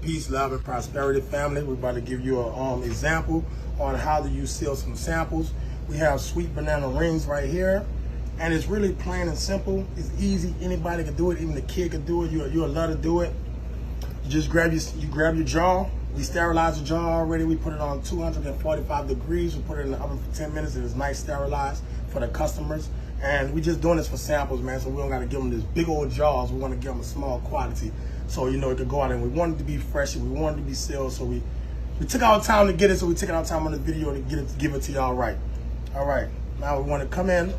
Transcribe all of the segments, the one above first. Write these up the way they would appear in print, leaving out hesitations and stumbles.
Peace, love, and prosperity, family. We're about to give you an example on how to use some samples. We have sweet banana rings right here, and it's really plain and simple. It's easy. Anybody can do it. Even a kid can do it. You'll love to do it. You just grab your jar. We sterilize the jar already. We put it on 245 degrees. We put it in the oven for 10 minutes. It is nice sterilized for the customers. And we just doing this for samples, man. So we don't got to give them these big old jars. We want to give them a small quantity. So, you know, it could go out, and we want it to be fresh, and we want it to be sealed. So we took our time to get it. So we took our time on the video to give it to y'all right. All right. Now we want to come in.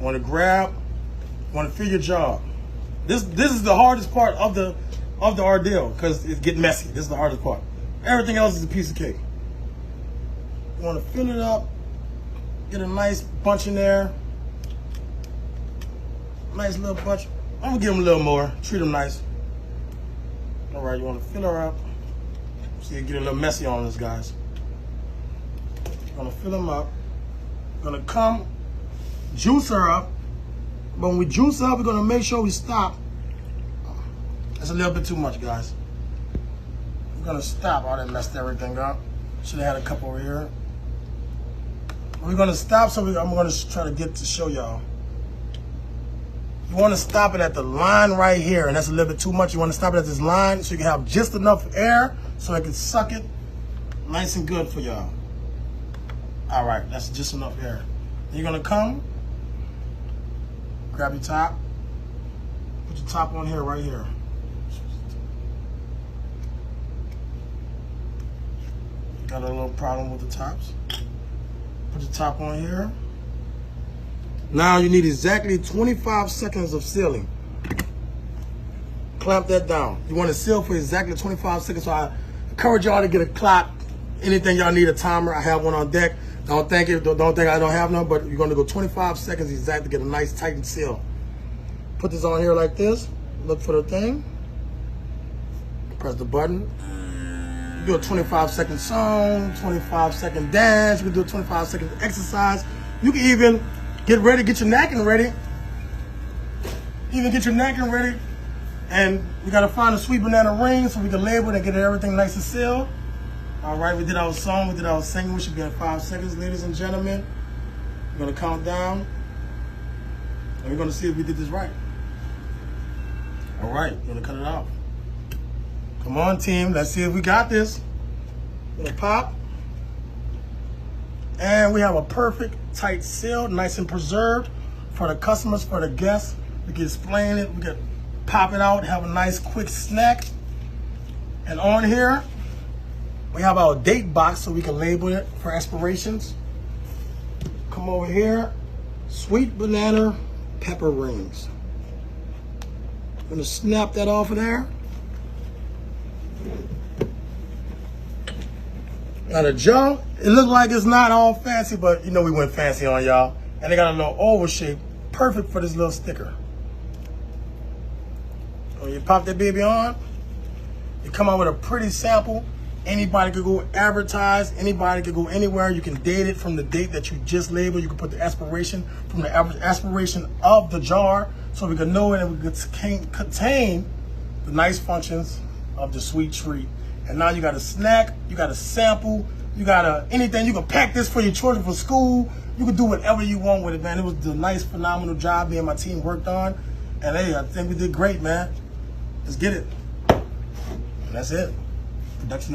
Want to grab. Want to fill your jar. This is the hardest part of the ordeal because it's getting messy. This is the hardest part. Everything else is a piece of cake. You want to fill it up. Get a nice bunch in there. Nice little bunch. I'm gonna give them a little more. Treat them nice. All right, you want to fill her up. See, it get a little messy on us, guys. Gonna fill them up. Gonna come juice her up. But when we juice her up, we're gonna make sure we stop. That's a little bit too much, guys. We're gonna stop. Oh, that messed everything up. Should have had a couple over here. We're gonna stop, so I'm gonna try to show y'all. You wanna stop it at the line right here, and that's a little bit too much. You wanna stop it at this line so you can have just enough air so it can suck it nice and good for y'all. All right, that's just enough air. Then you're gonna come, grab your top, put your top on here, right here. Got a little problem with the tops. Put the top on here. Now you need exactly 25 seconds of sealing. Clamp that down. You want to seal for exactly 25 seconds. So I encourage y'all to get a clock. Anything y'all need a timer, I have one on deck. Don't think I don't have none, but you're gonna go 25 seconds exactly to get a nice tightened seal. Put this on here like this. Look for the thing. Press the button. Do a 25-second song, 25-second dance. We do a 25-second exercise. You can even get ready, get your napkin ready. Even get your napkin ready. And we gotta find a sweet banana ring so we can label it and get everything nice and sealed. All right, we did our song, we did our singing. We should be at 5 seconds, ladies and gentlemen. We're gonna count down. And we're gonna see if we did this right. All right, we're gonna cut it off. Come on, team. Let's see if we got this. Gonna pop. And we have a perfect tight seal, nice and preserved for the customers, for the guests. We can explain it. We can pop it out, have a nice quick snack. And on here, we have our date box so we can label it for expirations. Come over here. Sweet banana pepper rings. I'm gonna snap that off of there. Now the jar, it looks like it's not all fancy, but you know we went fancy on y'all. And they got a little oval shape, perfect for this little sticker. When you pop that baby on, you come out with a pretty sample. Anybody could go advertise, anybody could go anywhere. You can date it from the date that you just labeled. You can put the expiration from the expiration of the jar so we can know it and we can contain the nice functions of the sweet treat. And now you got a snack, you got a sample, you got anything. You can pack this for your children for school. You can do whatever you want with it, man. It was the nice, phenomenal job me and my team worked on. And hey, I think we did great, man. Let's get it. And that's it. Production.